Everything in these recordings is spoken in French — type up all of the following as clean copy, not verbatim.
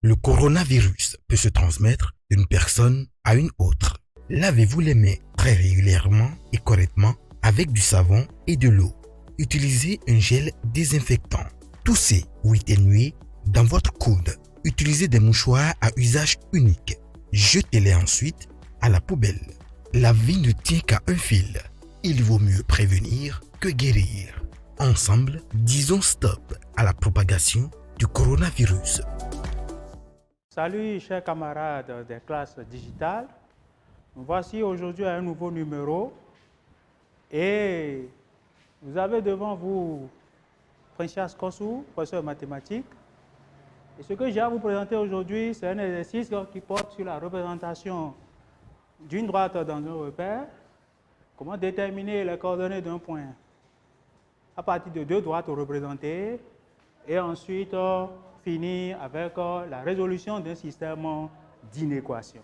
Le coronavirus peut se transmettre d'une personne à une autre. Lavez-vous les mains très régulièrement et correctement avec du savon et de l'eau. Utilisez un gel désinfectant. Toussez ou éternuez dans votre coude. Utilisez des mouchoirs à usage unique. Jetez-les ensuite à la poubelle. La vie ne tient qu'à un fil. Il vaut mieux prévenir que guérir. Ensemble, disons stop à la propagation du coronavirus. Salut chers camarades des classes digitales. Nous voici aujourd'hui à un nouveau numéro et vous avez devant vous Franchas Kossou, professeur de mathématiques. Et ce que j'ai à vous présenter aujourd'hui, c'est un exercice qui porte sur la représentation d'une droite dans un repère. Comment déterminer les coordonnées d'un point à partir de deux droites représentées et ensuite finir avec la résolution d'un système d'inéquations.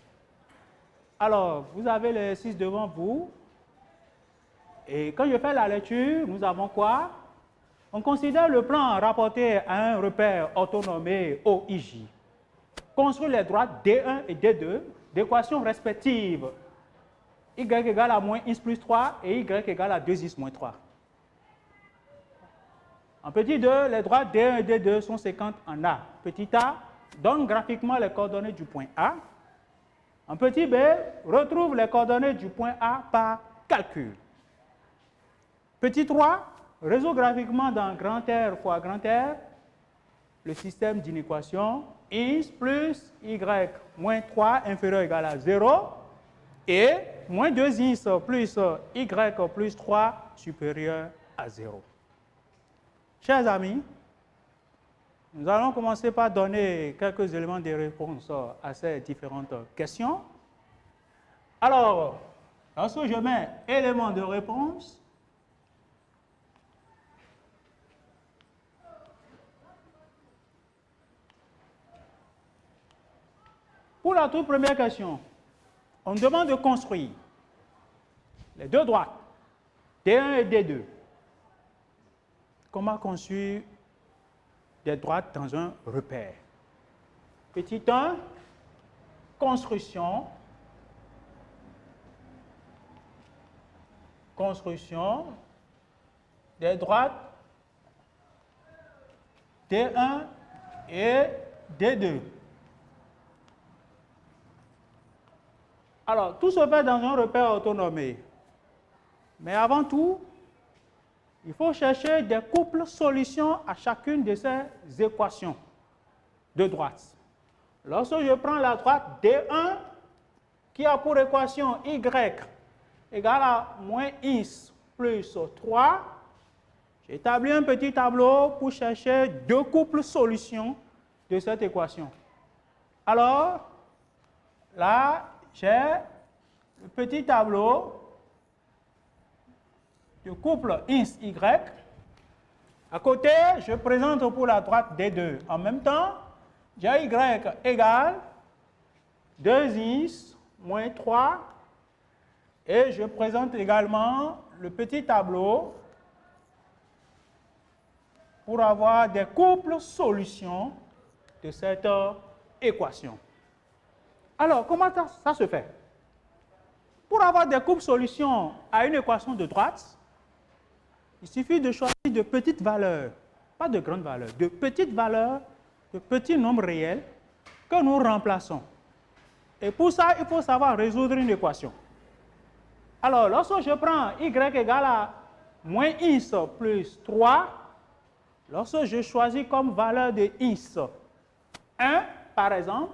Alors, vous avez l'exercice devant vous et quand je fais la lecture, nous avons quoi? On considère le plan rapporté à un repère orthonormé OIJ. Construire les droites D1 et D2 d'équations respectives y égale à moins x plus 3 et y égale à 2x moins 3. En petit 2, les droites D1 et D2 sont séquentes en A. Petit a donne graphiquement les coordonnées du point A. En petit b, retrouve les coordonnées du point A par calcul. Petit 3, résout graphiquement dans grand R fois grand R le système d'inéquation x plus y moins 3 inférieur ou égal à 0 et moins 2x plus y plus 3 supérieur à 0. Chers amis, nous allons commencer par donner quelques éléments de réponse à ces différentes questions. Alors, lorsque je mets éléments de réponse, pour la toute première question, on demande de construire les deux droites, D1 et D2. Comment construire des droites dans un repère? Petit 1, construction des droites D1 et D2. Alors, tout se fait dans un repère orthonormé. Mais avant tout, il faut chercher des couples solutions à chacune de ces équations de droite. Lorsque je prends la droite D1 qui a pour équation y égale à moins x plus 3, j'établis un petit tableau pour chercher deux couples solutions de cette équation. Alors, là, j'ai le petit tableau du couple x, y. À côté, je présente pour la droite D2. En même temps, j'ai y égale 2x moins 3. Et je présente également le petit tableau pour avoir des couples solutions de cette équation. Alors, comment ça se fait? Pour avoir des couples solutions à une équation de droite, il suffit de choisir de petites valeurs, pas de grandes valeurs, de petites valeurs, de petits nombres réels que nous remplaçons. Et pour ça, il faut savoir résoudre une équation. Alors, lorsque je prends y égale à moins x plus 3, lorsque je choisis comme valeur de x 1, par exemple,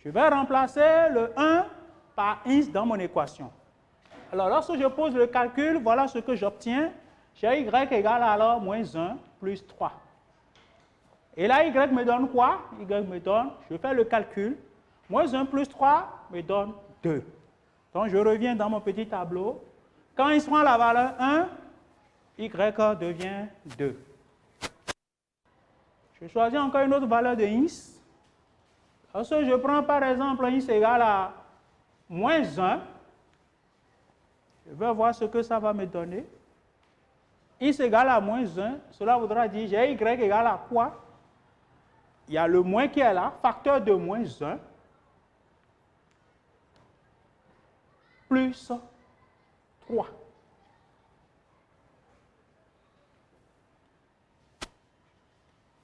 je vais remplacer le 1 par x dans mon équation. Alors, lorsque je pose le calcul, voilà ce que j'obtiens. J'ai y égale alors moins 1 plus 3. Et là, y me donne quoi? Y me donne, je fais le calcul, moins 1 plus 3 me donne 2. Donc, je reviens dans mon petit tableau. Quand il prend la valeur 1, y devient 2. Je choisis encore une autre valeur de x. Lorsque je prends par exemple x égale à moins 1, je vais voir ce que ça va me donner. X égale à moins 1, cela voudra dire j'ai y égale à quoi? il y a le moins qui est là, facteur de moins 1, plus 3.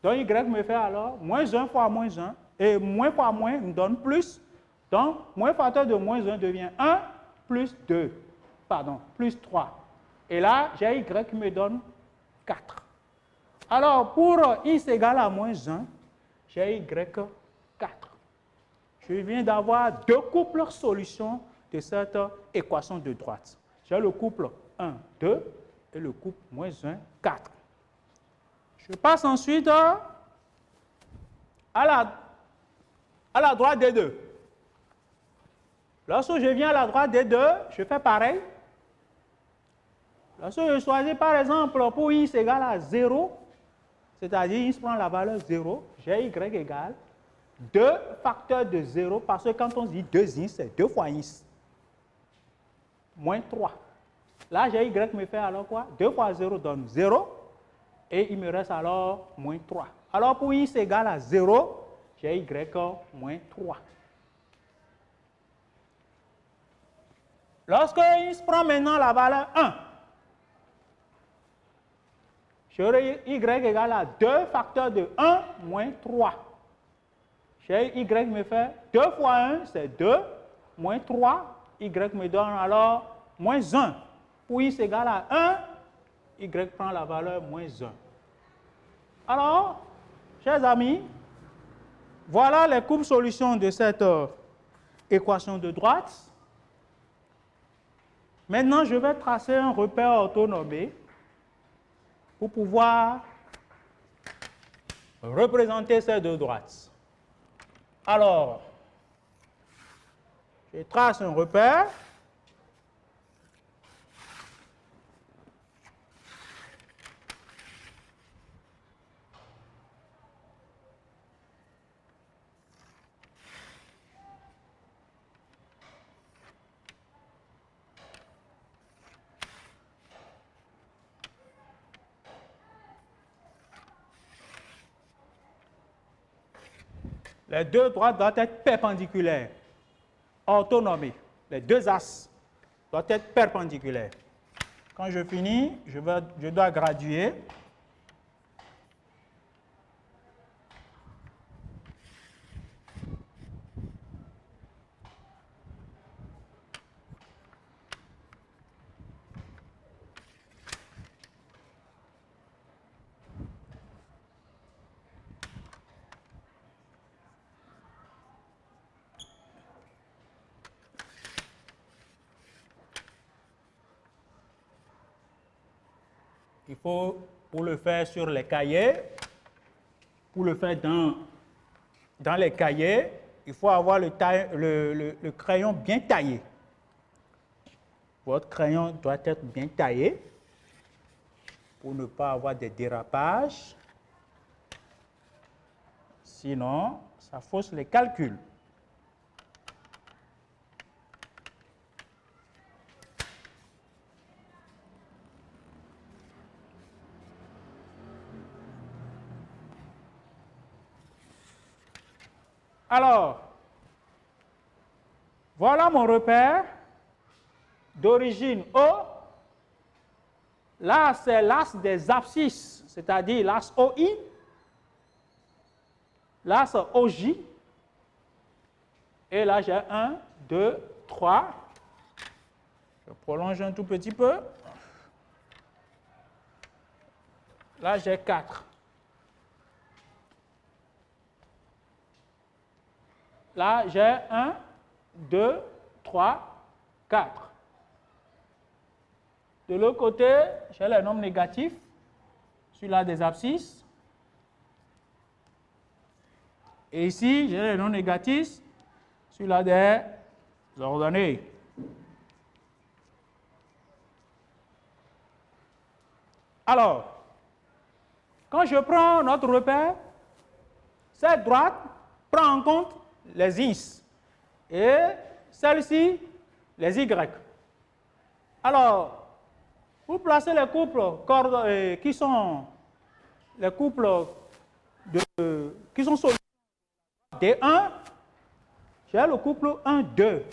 Donc, y me fait alors moins 1 fois moins 1, et moins fois moins me donne plus. Donc, moins facteur de moins 1 devient 1 plus 2, pardon, plus 3. Et là, j'ai y qui me donne 4. Alors, pour x égale à moins 1, j'ai y 4. Je viens d'avoir deux couples solutions de cette équation de droite. J'ai le couple 1, 2 et le couple moins 1, 4. Je passe ensuite à la droite des deux. Lorsque je viens à la droite des deux, je fais pareil. Lorsque je choisis par exemple pour x égale à 0, c'est-à-dire x prend la valeur 0, j'ai y égale 2 facteurs de 0, parce que quand on dit 2x, c'est 2 fois x, moins 3. Là, j'ai y me fait alors quoi? 2 fois 0 donne 0, et il me reste alors moins 3. Alors pour x égale à 0, j'ai y moins 3. Lorsque x prend maintenant la valeur 1, j'aurai y égale à 2 facteurs de 1 moins 3. J'ai y me fait 2 fois 1, c'est 2, moins 3, y me donne alors moins 1. Pour x égale à 1, y prend la valeur moins 1. Alors, chers amis, voilà les courbes solutions de cette équation de droite. Maintenant, je vais tracer un repère orthonormé pour pouvoir représenter ces deux droites. Alors, je trace un repère. Les deux droites doivent être perpendiculaires, orthonormées. Les deux axes doivent être perpendiculaires. Quand je finis, je dois graduer. Il faut, pour le faire sur les cahiers, pour le faire dans les cahiers, il faut avoir le crayon bien taillé. Votre crayon doit être bien taillé pour ne pas avoir des dérapages. Sinon, ça fausse les calculs. Alors, voilà mon repère d'origine O. Là, c'est l'axe des abscisses, c'est-à-dire l'axe OI, l'axe OJ. Et là, j'ai 1, 2, 3. Je prolonge un tout petit peu. Là, j'ai 4. Là, j'ai 1, 2, 3, 4. De l'autre côté, j'ai les nombres négatifs, celui-là des abscisses. Et ici, j'ai les nombres négatifs, celui-là des ordonnées. Alors, quand je prends notre repère, cette droite prend en compte les x et celle-ci les y. Alors, pour placer les couples qui sont les couples qui sont solides D1, j'ai le couple 1, 2.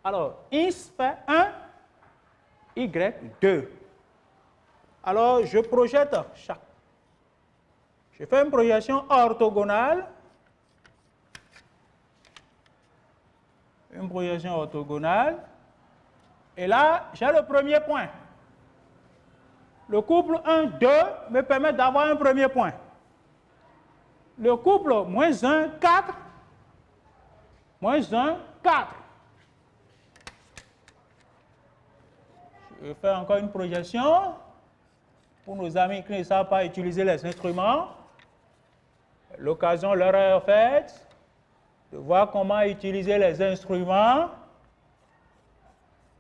Alors, X fait 1, Y, 2. Alors, je projette chaque. Je fais une projection orthogonale. Une projection orthogonale. Et là, j'ai le premier point. Le couple 1, 2 me permet d'avoir un premier point. Le couple moins 1, 4. Moins 1, 4. Je fais encore une projection. Pour nos amis qui ne savent pas utiliser les instruments, l'occasion leur est faite de voir comment utiliser les instruments.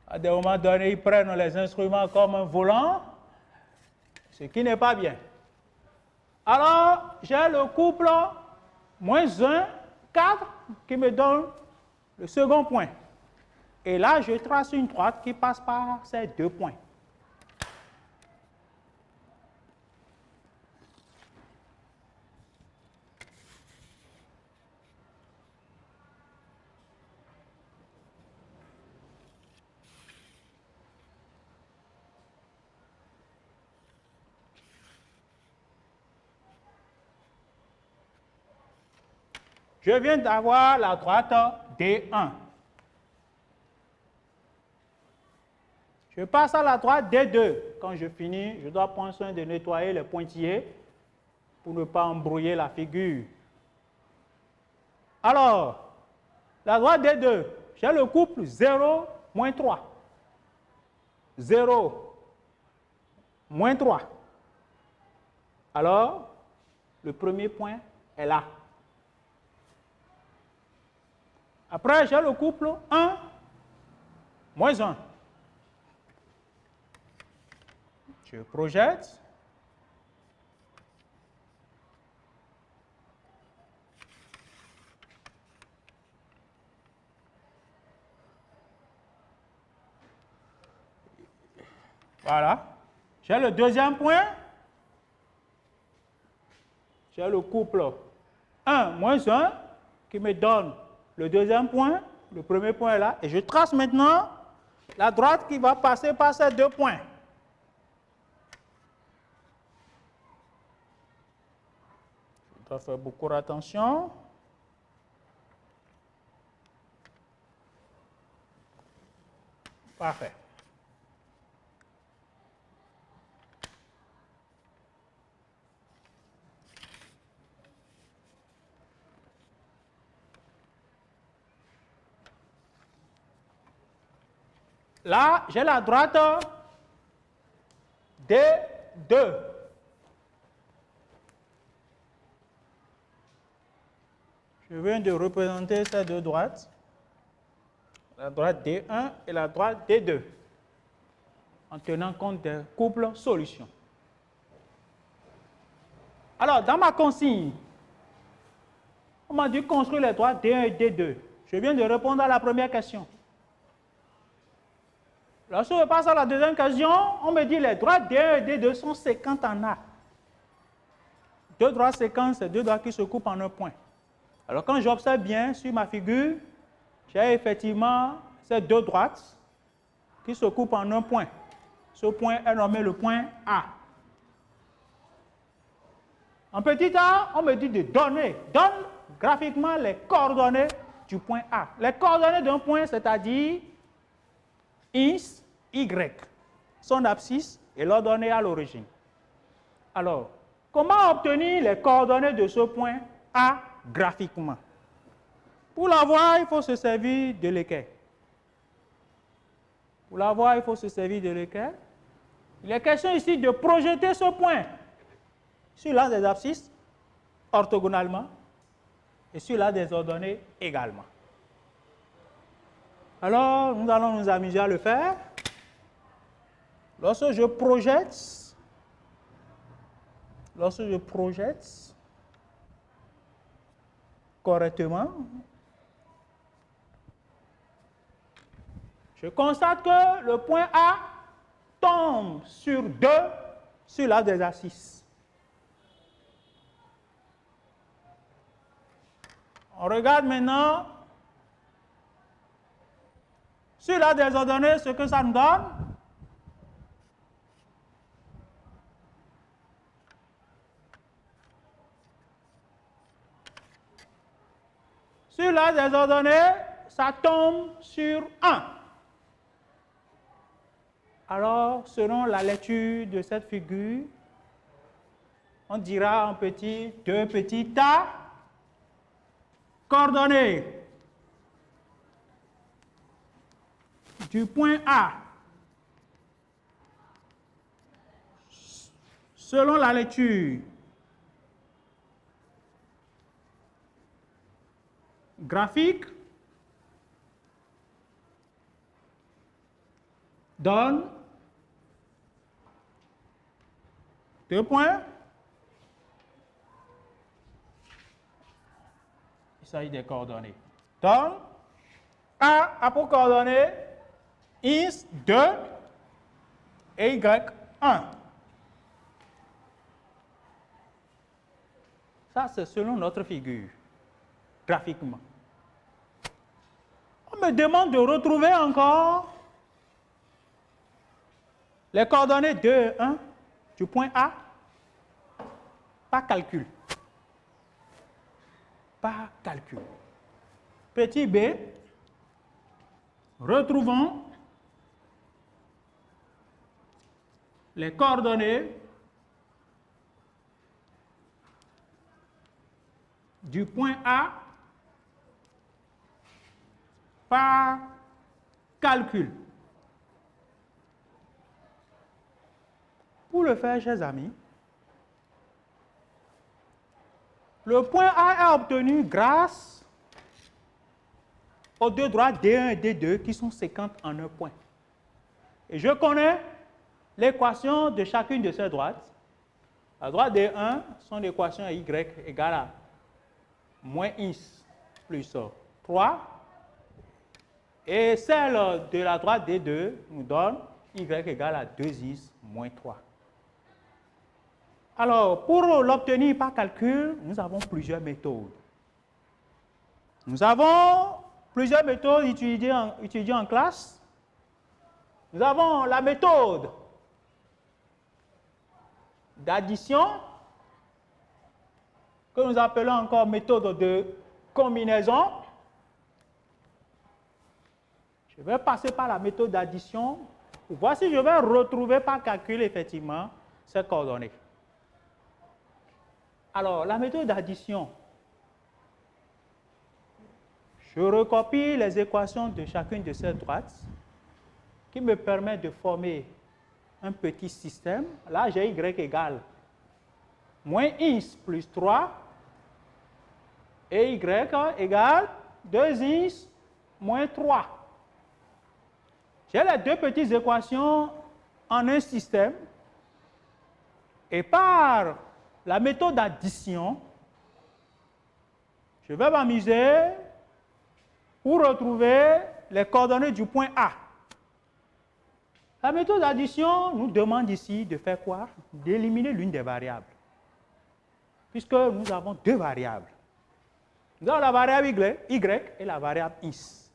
À des moments donnés, ils prennent les instruments comme un volant, ce qui n'est pas bien. Alors, j'ai le couple moins 1, 4 qui me donne le second point. Et là, je trace une droite qui passe par ces deux points. Je viens d'avoir la droite D1. Je passe à la droite D2. Quand je finis, je dois prendre soin de nettoyer les pointillés pour ne pas embrouiller la figure. Alors, la droite D2, j'ai le couple 0, moins 3. 0, moins 3. Alors, le premier point est là. Après, j'ai le couple 1, moins 1. Je projette. Voilà. J'ai le deuxième point. J'ai le couple 1, moins 1 qui me donne le deuxième point. Le premier point est là. Et je trace maintenant la droite qui va passer par ces deux points. Je dois faire beaucoup attention. Parfait. Là, j'ai la droite D2. Je viens de représenter ces deux droites, la droite D1 et la droite D2, en tenant compte des couples solutions. Alors, dans ma consigne, on m'a dit construire les droites D1 et D2. Je viens de répondre à la première question. Lorsque je passe à la deuxième question, on me dit les droites D1 et D2 sont séquentes en A. Deux droites séquentes, c'est deux droites qui se coupent en un point. Alors quand j'observe bien sur ma figure, j'ai effectivement ces deux droites qui se coupent en un point. Ce point est nommé le point A. En petit a, on me dit de donne graphiquement les coordonnées du point A. Les coordonnées d'un point, c'est-à-dire X, Y, son abscisse et l'ordonnée à l'origine. Alors, comment obtenir les coordonnées de ce point A graphiquement? Pour l'avoir, il faut se servir de l'équerre. Pour l'avoir, il faut se servir de l'équerre. Il est question ici de projeter ce point sur l'un des abscisses orthogonalement et sur l'un des ordonnées également. Alors, nous allons nous amuser à le faire. Lorsque je projette correctement, je constate que le point A tombe sur 2 sur l'un des abscisses. On regarde maintenant sur la désordonnée ce que ça nous donne. Sur la désordonnée, ça tombe sur 1. Alors, selon la lecture de cette figure, on dira en petit, 2 petits tas, coordonnées du point A, selon la lecture graphique, donne 2 points. Il s'agit des coordonnées. Donc, A a pour coordonnées X 2 et Y 1. Ça, c'est selon notre figure, graphiquement. On me demande de retrouver encore les coordonnées 2 et 1 du point A. Pas calcul. Pas calcul. Petit b, retrouvons les coordonnées du point A par calcul. Pour le faire, chers amis, le point A est obtenu grâce aux deux droites D1 et D2 qui sont séquentes en un point. Et je connais l'équation de chacune de ces droites. La droite D1, son équation est Y égale à moins X plus 3. Et celle de la droite D2 nous donne Y égale à 2X moins 3. Alors, pour l'obtenir par calcul, nous avons plusieurs méthodes. Nous avons plusieurs méthodes étudiées en classe. Nous avons la méthode d'addition, que nous appelons encore méthode de combinaison. Je vais passer par la méthode d'addition pour voir si je vais retrouver par calcul effectivement ces coordonnées. Alors, la méthode d'addition, je recopie les équations de chacune de ces droites qui me permet de former un petit système. Là, j'ai Y égale moins X plus 3 et Y égale 2X moins 3. J'ai les deux petites équations en un système et par la méthode d'addition, je vais m'amuser pour retrouver les coordonnées du point A. La méthode d'addition nous demande ici de faire quoi? D'éliminer l'une des variables. Puisque nous avons deux variables. Nous avons la variable Y et la variable X.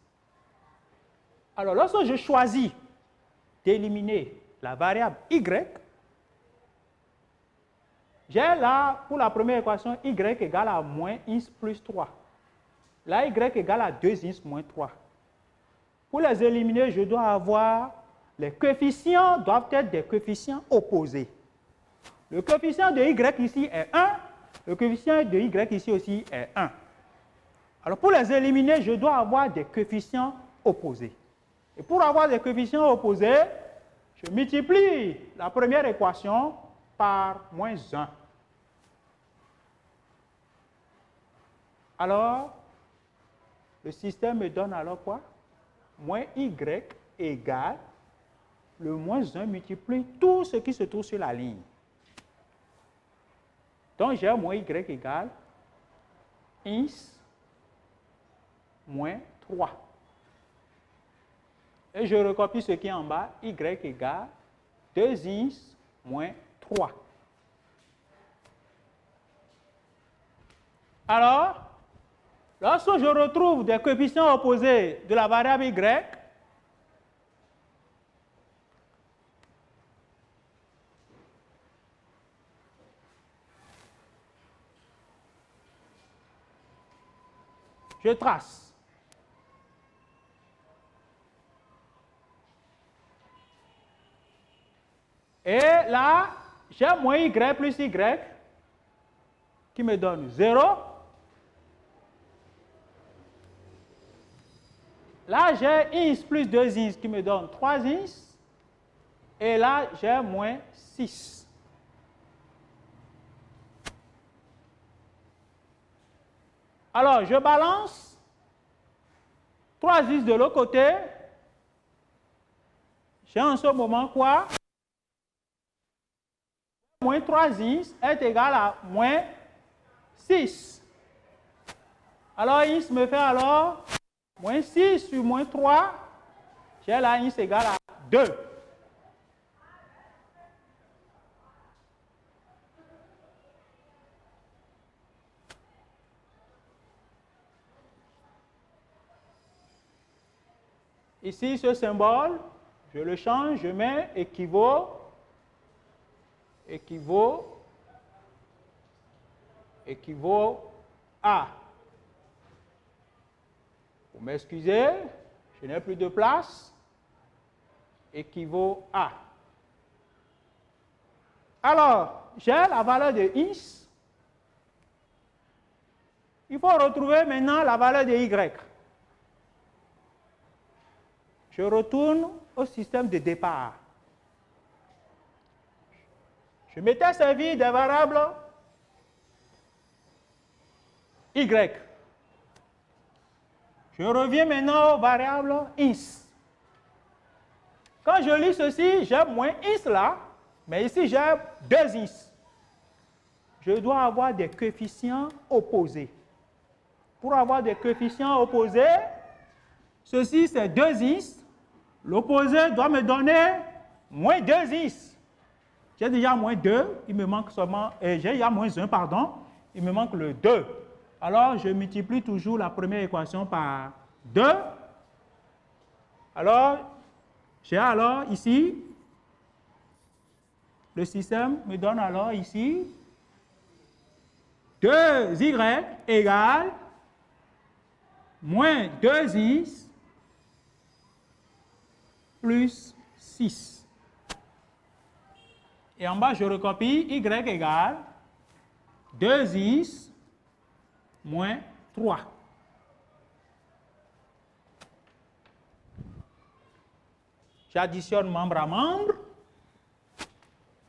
Alors, lorsque je choisis d'éliminer la variable Y, j'ai là, pour la première équation, Y égale à moins X plus 3. Là, Y égale à 2X moins 3. Pour les éliminer, je dois avoir, les coefficients doivent être des coefficients opposés. Le coefficient de Y ici est 1, le coefficient de Y ici aussi est 1. Alors, pour les éliminer, je dois avoir des coefficients opposés. Et pour avoir des coefficients opposés, je multiplie la première équation par moins 1. Alors, le système me donne alors quoi? Moins Y égale, le moins 1 multiplie tout ce qui se trouve sur la ligne. Donc, j'ai moins Y égale X moins 3. Et je recopie ce qui est en bas, Y égale 2X moins 3. Alors, Lorsque je retrouve des coefficients opposés de la variable y, je trace. Et là, j'ai moins y plus y qui me donne 0. Là, j'ai ins plus 2 ins qui me donne 3 ins. Et là, j'ai moins 6. Alors, je balance 3 ins de l'autre côté. J'ai en ce moment quoi? Moins 3 ins est égal à moins 6. Alors, ins me fait alors moins 6 sur moins 3. J'ai là ins égal à 2. Ici, ce symbole, je le change, je mets équivaut, à. Vous m'excusez, je n'ai plus de place. Équivaut à. Alors, j'ai la valeur de ins. Il faut retrouver maintenant la valeur de y. Je retourne au système de départ. Je m'étais servi des variables y. Je reviens maintenant aux variables ins. Quand je lis ceci, j'ai moins ins là, mais ici j'ai 2 ins. Je dois avoir des coefficients opposés. Pour avoir des coefficients opposés, ceci c'est 2 ins. L'opposé doit me donner moins 2 ins. J'ai déjà moins 2, il me manque seulement, j'ai déjà moins 1, pardon, il me manque le 2. Alors, je multiplie toujours la première équation par 2. Alors, j'ai alors ici, le système me donne alors ici 2y égale moins 2 ins plus 6. Et en bas, je recopie y égale 2 ins moins 3. J'additionne membre à membre.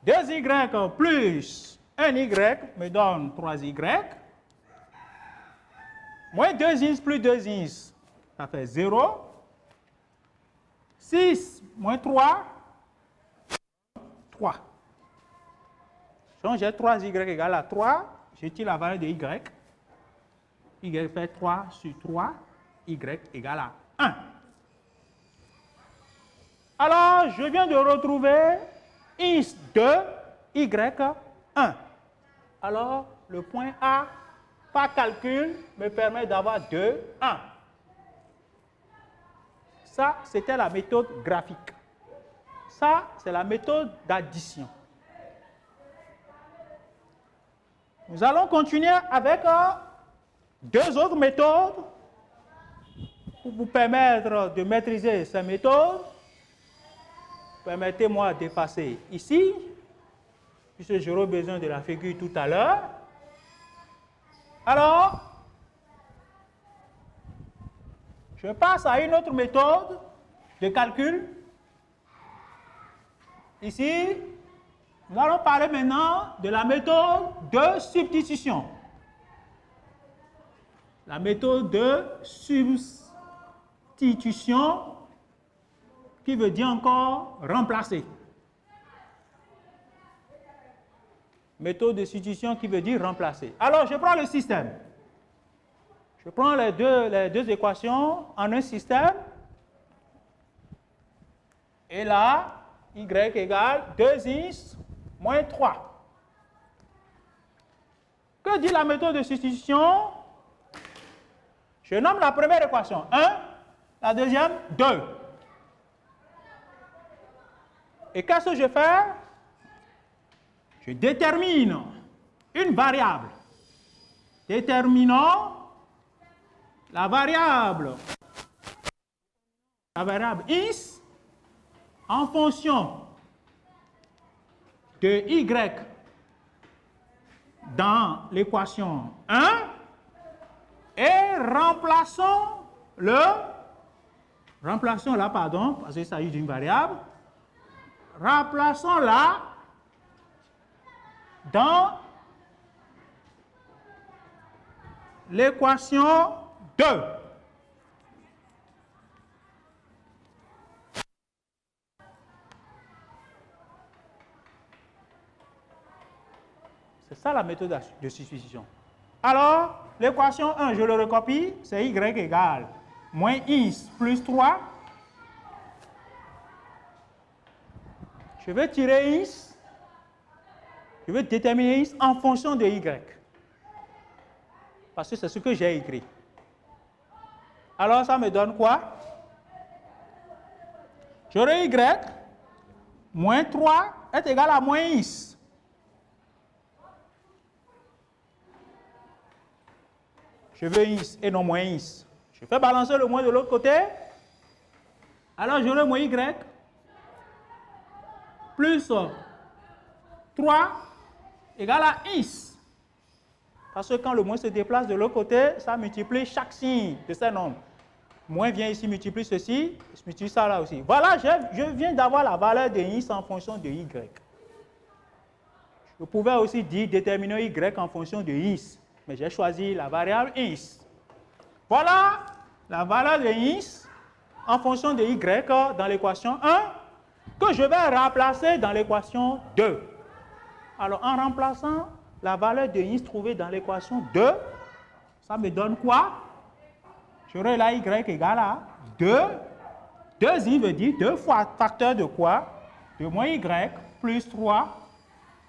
2y plus 1y me donne 3y. Moins 2 ins plus 2 ins, ça fait 0. 6 moins 3, 3. Donc j'ai 3y égale à 3, je tire la valeur de y. Y fait 3 sur 3, y égale à 1. Alors, je viens de retrouver ins 2, y 1. Alors, le point A, par calcul, me permet d'avoir 2, 1. Ça, c'était la méthode graphique. Ça, c'est la méthode d'addition. Nous allons continuer avec 2 autres méthodes pour vous permettre de maîtriser ces méthodes. Permettez-moi d'effacer ici, puisque j'aurai besoin de la figure tout à l'heure. Alors, je passe à une autre méthode de calcul. Ici, nous allons parler maintenant de la méthode de substitution. La méthode de substitution, qui veut dire encore remplacer. Méthode de substitution qui veut dire remplacer. Alors, je prends le système. Je prends les deux équations en un système. Et là, y égale 2 ins moins 3. Que dit la méthode de substitution? Je nomme la première équation 1, la deuxième 2. Et qu'est-ce que je fais? Je détermine une variable. Déterminons la variable x en fonction de y dans l'équation 1 et remplaçons là, pardon, parce qu'il s'agit d'une variable, remplaçons-la dans l'équation 2. C'est ça la méthode de substitution. Alors, l'équation 1, je le recopie, c'est y égale moins x plus 3. Je vais tirer x, je vais déterminer x en fonction de y. Parce que c'est ce que j'ai écrit. Alors, ça me donne quoi? J'aurai y moins 3 est égal à moins x. Je veux x et non moins x. Je fais balancer le moins de l'autre côté. Alors, j'aurai moins y plus 3 égale à x. Parce que quand le moins se déplace de l'autre côté, ça multiplie chaque signe de ces nombres. Moins vient ici, multiplie ceci, je multiplie ça là aussi. Voilà, je viens d'avoir la valeur de x en fonction de y. Je pouvais aussi dire déterminer y en fonction de x. Mais j'ai choisi la variable x. Voilà la valeur de x en fonction de y dans l'équation 1 que je vais remplacer dans l'équation 2. Alors, en remplaçant la valeur de x trouvée dans l'équation 2, ça me donne quoi? J'aurai là y égale à 2. 2i veut dire 2 fois facteur de quoi? De moins y plus 3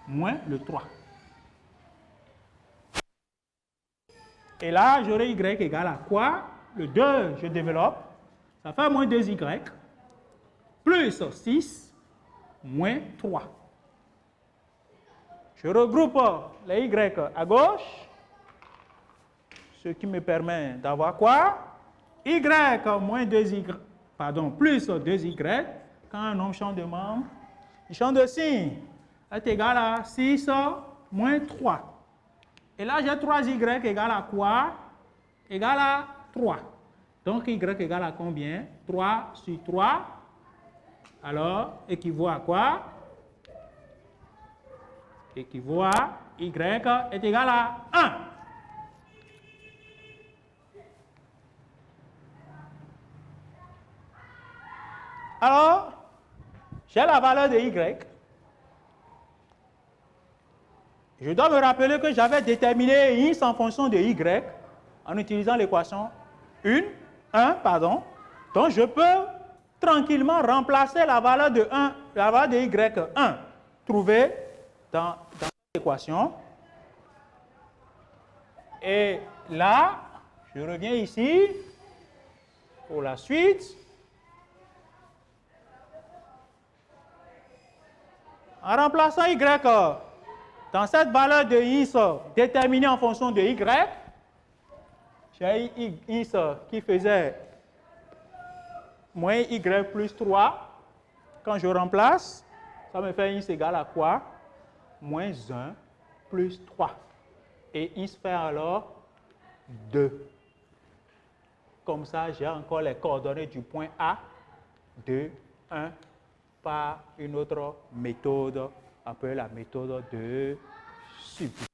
moins le 3. Et là, j'aurai y égale à quoi? Le 2, je développe. Ça fait moins 2y plus 6 moins 3. Je regroupe les y à gauche, ce qui me permet d'avoir quoi? Y moins 2y, pardon, plus 2y, quand un nombre change de membre, il change de signe, est égal à 6 moins 3. Et là, j'ai 3y égale à quoi? Égal à 3. Donc, y égale à combien? 3 sur 3. Alors, équivaut à quoi? Équivaut à y est égal à 1. Alors, j'ai la valeur de y. Je dois me rappeler que j'avais déterminé x en fonction de y en utilisant l'équation 1, pardon. Donc, je peux tranquillement remplacer la valeur de 1, la valeur de y1 trouvée dans l'équation. Et là, je reviens ici pour la suite. En remplaçant y dans cette valeur de x déterminée en fonction de y, j'ai x qui faisait moins y plus 3. Quand je remplace, ça me fait x égale à quoi? Moins 1 plus 3. Et x fait alors 2. Comme ça, j'ai encore les coordonnées du point A, 2, 1, par une autre méthode, appelée la méthode de substitution.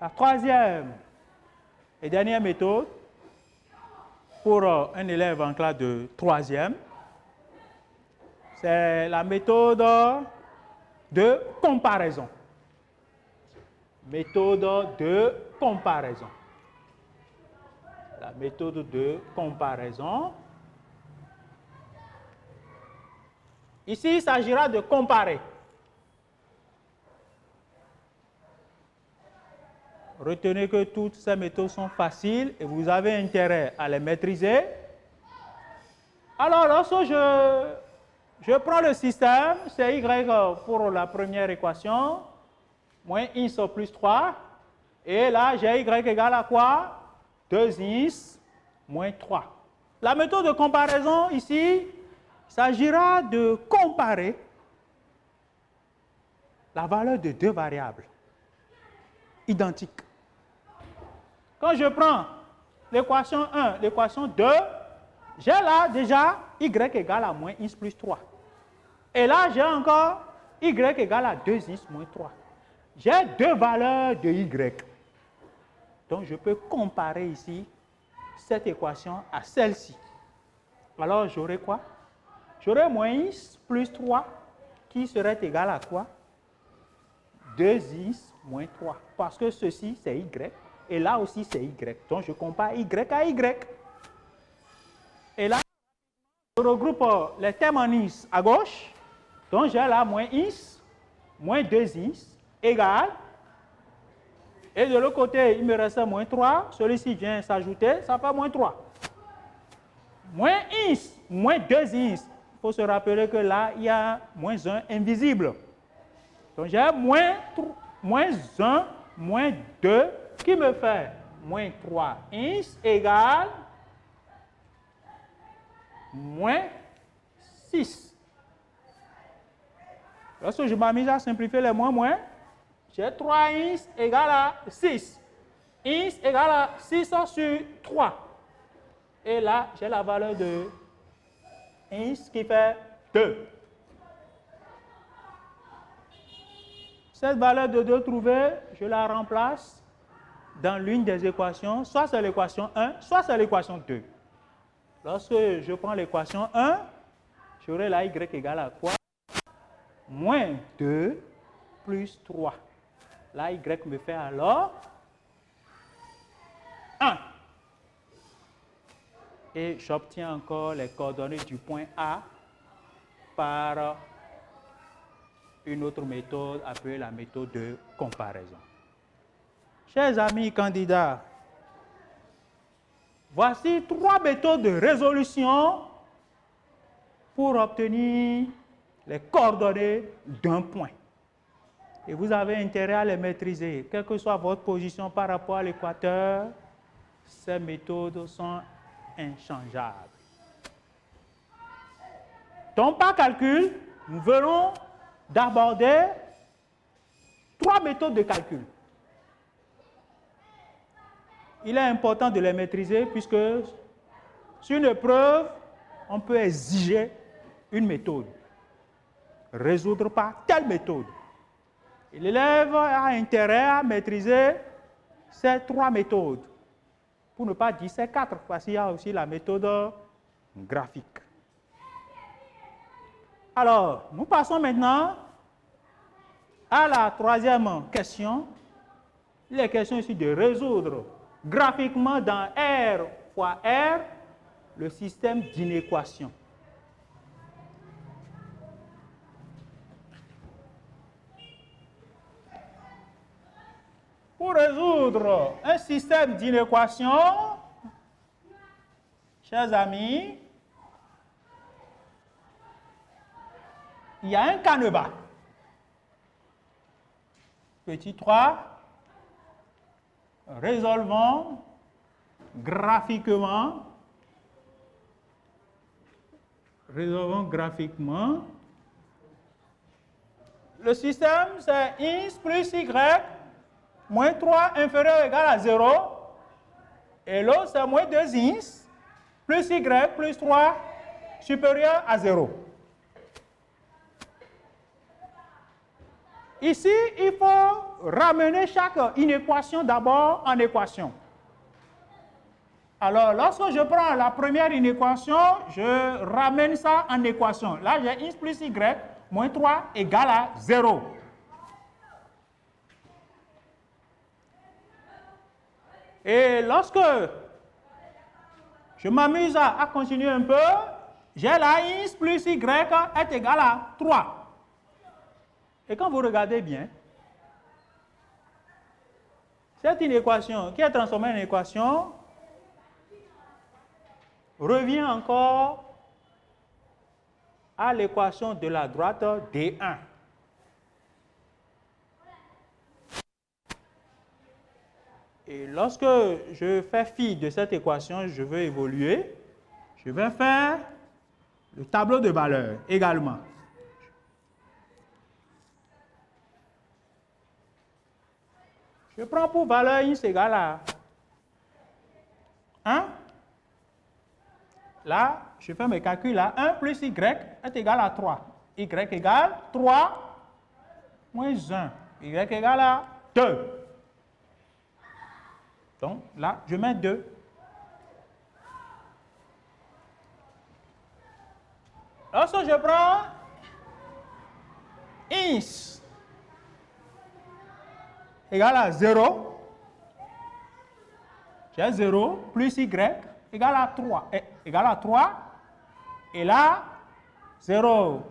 La troisième et dernière méthode pour un élève en classe de troisième, c'est la méthode de comparaison. Méthode de comparaison. La méthode de comparaison. Ici, il s'agira de comparer retenez que toutes ces méthodes sont faciles et vous avez intérêt à les maîtriser. Alors, lorsque je prends le système, c'est y pour la première équation, moins x plus 3, et là, j'ai y égale à quoi? 2x moins 3. La méthode de comparaison ici, il s'agira de comparer la valeur de deux variables identiques. Quand je prends l'équation 1, l'équation 2, j'ai là déjà y égale à moins x plus 3. Et là, j'ai encore y égale à 2x moins 3. J'ai deux valeurs de y. Donc, je peux comparer ici cette équation à celle-ci. Alors, j'aurai quoi? J'aurai moins x plus 3 qui serait égal à quoi? 2x moins 3. Parce que ceci, c'est y. Et là aussi, c'est y. Donc, je compare y à y. Et là, je regroupe les termes en x à gauche. Donc, j'ai là moins x, moins 2x, égale. Et de l'autre côté, il me reste moins 3. Celui-ci vient s'ajouter, ça fait moins 3. Moins x, moins 2x. Il faut se rappeler que là, il y a moins 1 invisible. Donc, j'ai moins 1, moins 2, qui me fait moins 3x égale moins 6. Lorsque je m'amuse à simplifier les moins, j'ai 3x égale à 6. x égale à 6 sur 3. Et là, j'ai la valeur de x qui fait 2. Cette valeur de 2 trouvée, je la remplace dans l'une des équations, soit c'est l'équation 1, soit c'est l'équation 2. Lorsque je prends l'équation 1, j'aurai la y égale à quoi? Moins 2 plus 3. La y me fait alors 1. Et j'obtiens encore les coordonnées du point A par une autre méthode appelée la méthode de comparaison. Chers amis candidats, voici 3 méthodes de résolution pour obtenir les coordonnées d'un point. Et vous avez intérêt à les maîtriser. Quelle que soit votre position par rapport à l'équateur, ces méthodes sont inchangeables. Donc, par calcul, nous venons d'aborder 3 méthodes de calcul. Il est important de les maîtriser puisque sur une épreuve, on peut exiger une méthode. Résoudre par telle méthode. Et l'élève a intérêt à maîtriser ces 3 méthodes. Pour ne pas dire ces 4, parce qu'il y a aussi la méthode graphique. Alors, nous passons maintenant à la 3e question. Il est question ici de résoudre graphiquement dans R fois R le système d'inéquation. Pour résoudre un système d'inéquation, chers amis, il y a un canevas. Petit 3, résolvons graphiquement. Le système, c'est x plus y moins 3 inférieur ou égal à 0. Et l'autre, c'est moins 2x plus y plus 3 supérieur à 0. Ici, il faut ramener chaque inéquation d'abord en équation. Alors, lorsque je prends la première inéquation, je ramène ça en équation. Là, j'ai x plus y moins 3 égale à 0. Et lorsque je m'amuse à continuer un peu, j'ai là x plus y est égal à 3. Et quand vous regardez bien, cette inéquation qui est transformée en équation revient encore à l'équation de la droite D1. Et lorsque je fais fi de cette équation, je veux évoluer, je vais faire le tableau de valeurs également. Je prends pour valeur x égale à 1. Là, je fais mes calculs là. 1 plus y est égal à 3. Y égale 3 moins 1. Y égale à 2. Donc là, je mets 2. Lorsque je prends x égale à 0, j'ai 0 plus y égale à 3. Et là, 0.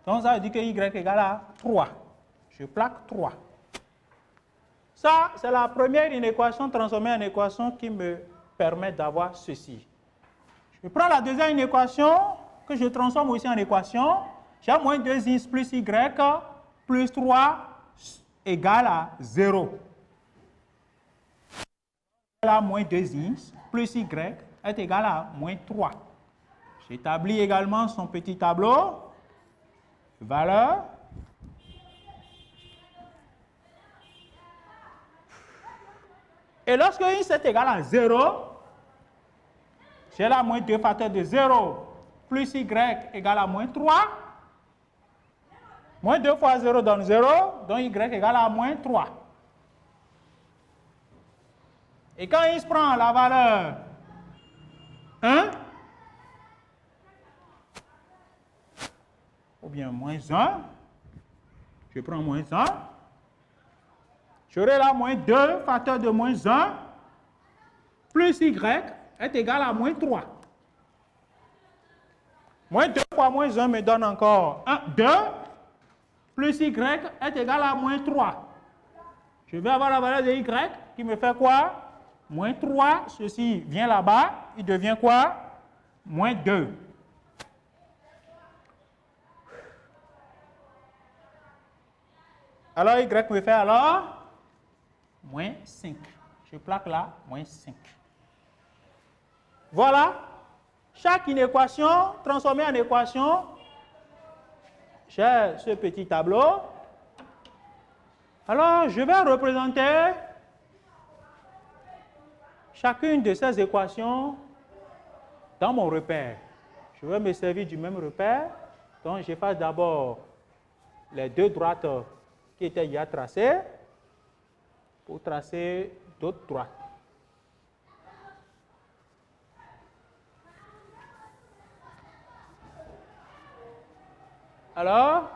Donc ça veut dire que y égale à 3. Je plaque 3. Ça, c'est la première inéquation transformée en équation qui me permet d'avoir ceci. Je prends la deuxième inéquation que je transforme aussi en équation. J'ai moins 2x plus y plus 3 égale à 0. Là, moins 2x plus y est égal à moins 3. J'établis également son petit tableau. Valeur. Et lorsque x est égal à 0, j'ai là moins 2 facteurs de 0 plus y égale à moins 3. Moins 2 fois 0 donne 0, donc y égale à moins 3. Et quand x prend la valeur 1, ou bien moins 1, je prends moins 1, j'aurai là moins 2 facteur de moins 1 plus y est égal à moins 3. Moins 2 fois moins 1 me donne encore 2 plus y est égal à moins 3. Je vais avoir la valeur de y qui me fait quoi? Moins 3, ceci vient là-bas, il devient quoi? Moins 2. Alors y me fait alors moins 5. Je plaque là, moins 5. Voilà. Chaque inéquation transformée en équation, j'ai ce petit tableau. Alors, je vais représenter chacune de ces équations dans mon repère. Je vais me servir du même repère. Donc, j'efface d'abord les deux droites qui étaient déjà tracées pour tracer d'autres droites. Alors,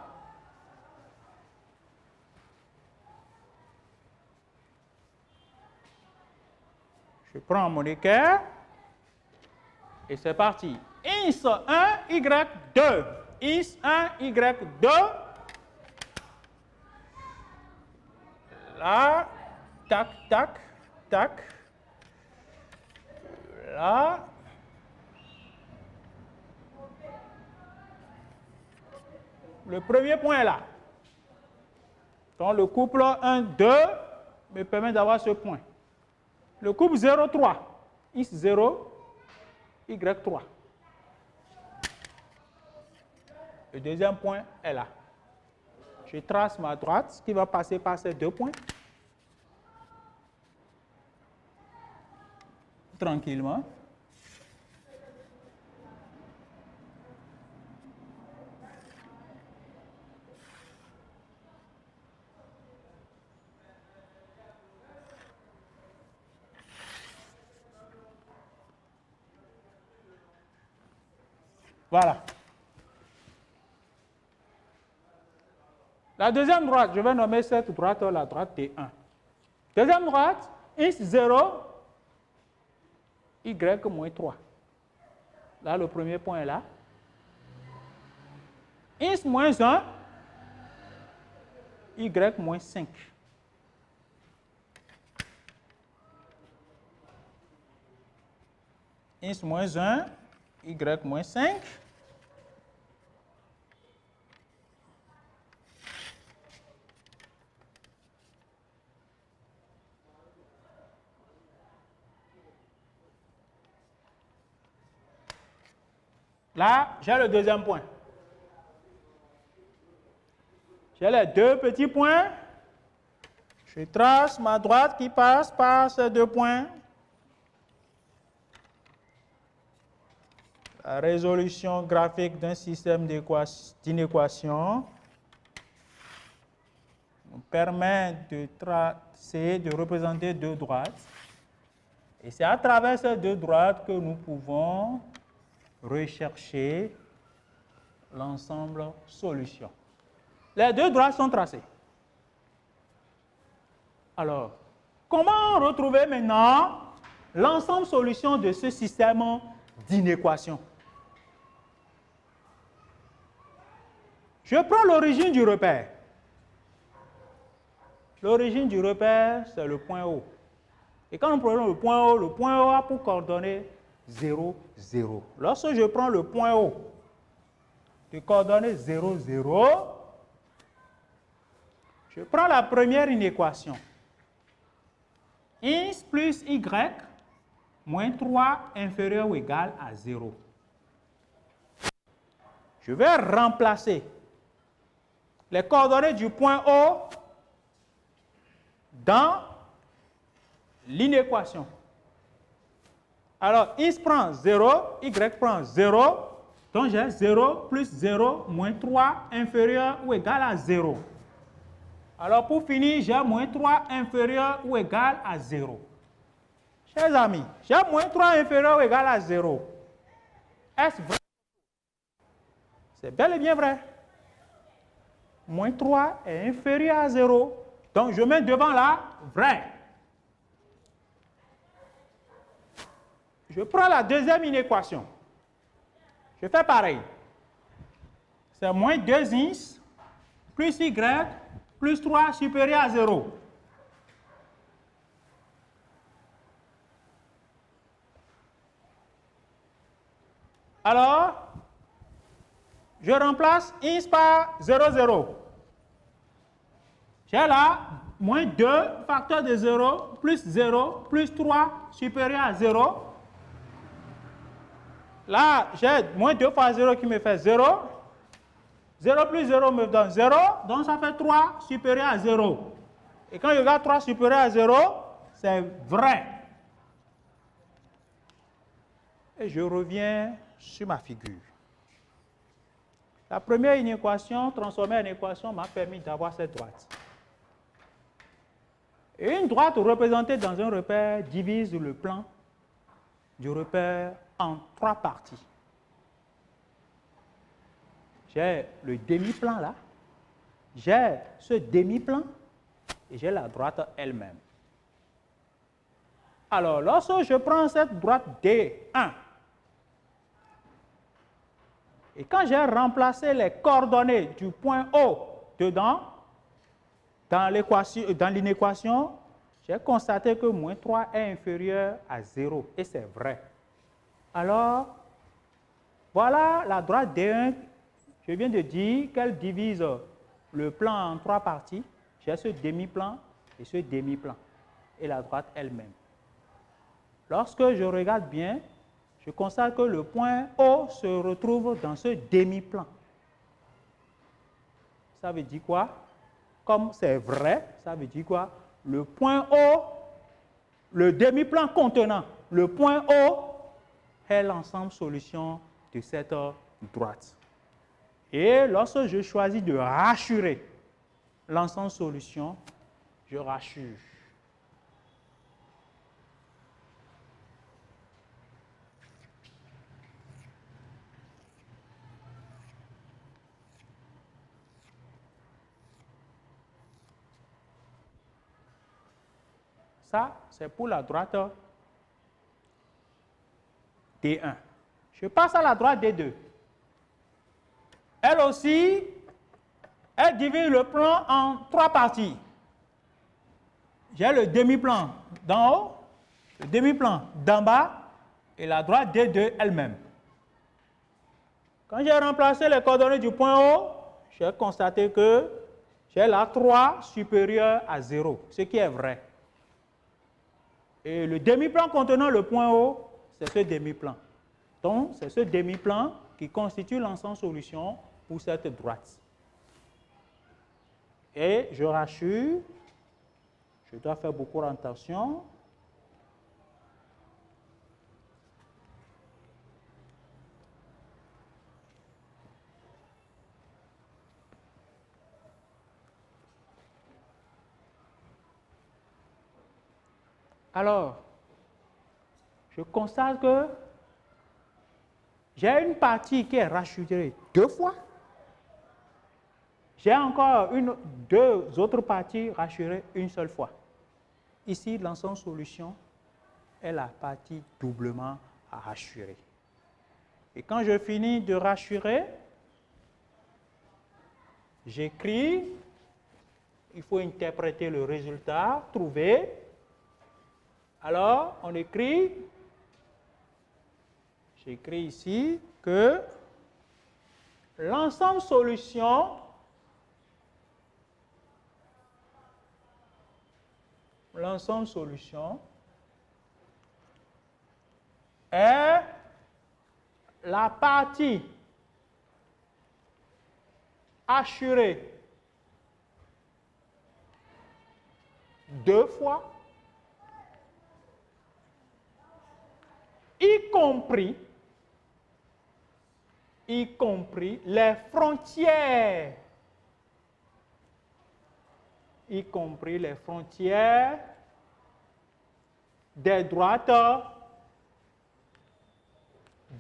je prends mon équerre et c'est parti. X 1, Y 2. X 1, Y 2. Là, tac, tac, tac. Là. Le premier point est là. Donc le couple 1, 2 me permet d'avoir ce point. Le couple 0, 3. X 0, Y 3. Le deuxième point est là. Je trace ma droite qui va passer par ces deux points. Tranquillement. Voilà. La deuxième droite, je vais nommer cette droite la droite T1. Deuxième droite, X0, Y moins 3. Là, le premier point est là. X moins 1, Y moins 5. x moins 1, y moins 5. Là, j'ai le deuxième point. J'ai les deux petits points. Je trace ma droite qui passe par ces deux points. La résolution graphique d'un système d'inéquations nous permet de tracer, de représenter deux droites. Et c'est à travers ces deux droites que nous pouvons rechercher l'ensemble solution. Les deux droites sont tracées. Alors, comment retrouver maintenant l'ensemble solution de ce système d'inéquation? Je prends l'origine du repère. L'origine du repère, c'est le point O. Et quand nous prenons le point O a pour coordonnées 0, 0. Lorsque je prends le point O de coordonnées 0, 0, je prends la première inéquation. X plus Y moins 3 inférieur ou égal à 0. Je vais remplacer les coordonnées du point O dans l'inéquation. Alors, X prend 0, Y prend 0, donc j'ai 0 plus 0 moins 3 inférieur ou égal à 0. Alors, pour finir, j'ai moins 3 inférieur ou égal à 0. Chers amis, j'ai moins 3 inférieur ou égal à 0. Est-ce vrai? C'est bel et bien vrai. Moins 3 est inférieur à 0. Donc, je mets devant là, vrai. Je prends la deuxième inéquation. Je fais pareil. C'est moins 2x plus y plus 3 supérieur à 0. Alors, je remplace x par 0, 0. J'ai là moins 2 facteur de 0 plus 3 supérieur à 0. Là, j'ai moins 2 fois 0 qui me fait 0. 0 plus 0 me donne 0. Donc, ça fait 3 supérieur à 0. Et quand je regarde 3 supérieur à 0, c'est vrai. Et je reviens sur ma figure. La première inéquation transformée en équation m'a permis d'avoir cette droite. Et une droite représentée dans un repère divise le plan du repère en 3 parties. J'ai le demi-plan là, j'ai ce demi-plan et j'ai la droite elle-même. Alors, lorsque je prends cette droite D1, et quand j'ai remplacé les coordonnées du point O dedans, dans l'inéquation, j'ai constaté que moins 3 est inférieur à 0, et c'est vrai. Alors, voilà la droite D1, je viens de dire qu'elle divise le plan en 3 parties. J'ai ce demi-plan et ce demi-plan, et la droite elle-même. Lorsque je regarde bien, je constate que le point O se retrouve dans ce demi-plan. Ça veut dire quoi? Comme c'est vrai, ça veut dire quoi? Le point O, le demi-plan contenant le point O est l'ensemble solution de cette droite. Et lorsque je choisis de rachurer l'ensemble solution, je rachure. Ça, c'est pour la droite D1. Je passe à la droite D2. Elle aussi, elle divise le plan en 3 parties. J'ai le demi-plan d'en haut, le demi-plan d'en bas et la droite D2 elle-même. Quand j'ai remplacé les coordonnées du point O, j'ai constaté que j'ai la 3 supérieure à 0, ce qui est vrai. Et le demi-plan contenant le point O, c'est ce demi-plan. Donc, c'est ce demi-plan qui constitue l'ensemble solution pour cette droite. Et je rassure, je dois faire beaucoup d'attention. Alors, je constate que j'ai une partie qui est raturée 2 fois. J'ai encore 2 autres parties raturées une seule fois. Ici, l'ensemble solution est la partie doublement raturée. Et quand je finis de raturer, j'écris, il faut interpréter le résultat trouvé. Alors, on écrit, j'écris ici que l'ensemble solution est la partie assurée 2 fois, y compris les frontières, des droites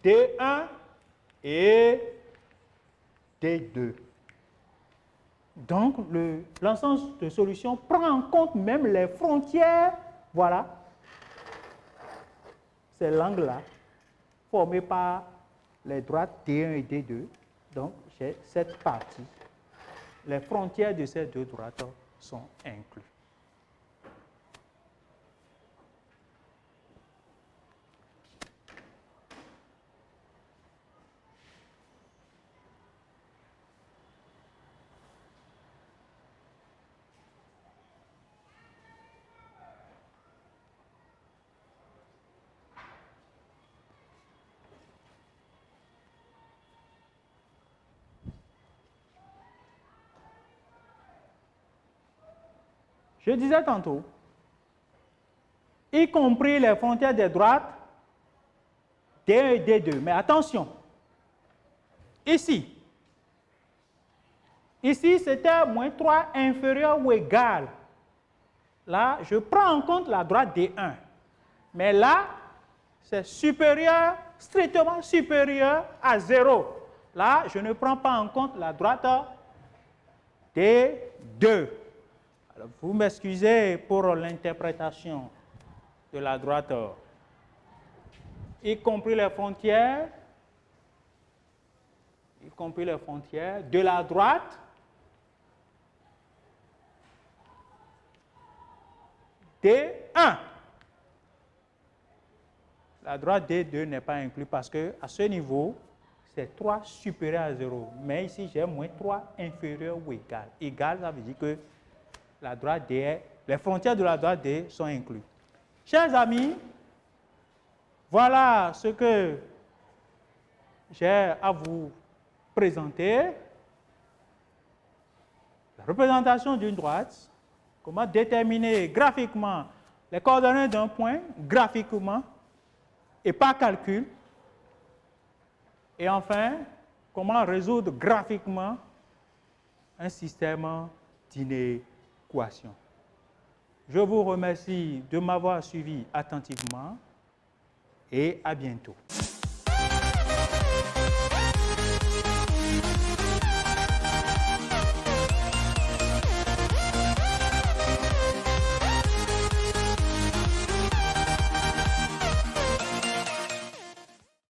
D1 et D2. Donc, l'ensemble de solutions prend en compte même les frontières, voilà, ces langues-là, formées par les droites D1 et D2. Donc, j'ai cette partie. Les frontières de ces 2 droites sont incluses. Je disais tantôt, y compris les frontières des droites D1 et D2. Mais attention, ici c'était moins 3 inférieur ou égal. Là, je prends en compte la droite D1. Mais là, c'est supérieur, strictement supérieur à 0. Là, je ne prends pas en compte la droite D2. Alors, vous m'excusez pour l'interprétation de la droite, y compris les frontières de la droite D1. La droite D2 n'est pas inclue parce qu'à ce niveau, c'est 3 supérieur à 0. Mais ici, j'ai moins 3 inférieur ou égal. Égal, ça veut dire que la droite D, les frontières de la droite D sont incluses. Chers amis, voilà ce que j'ai à vous présenter. La représentation d'une droite, comment déterminer graphiquement les coordonnées d'un point, graphiquement, et par calcul. Et enfin, comment résoudre graphiquement un système d'inéquation. Je vous remercie de m'avoir suivi attentivement et à bientôt.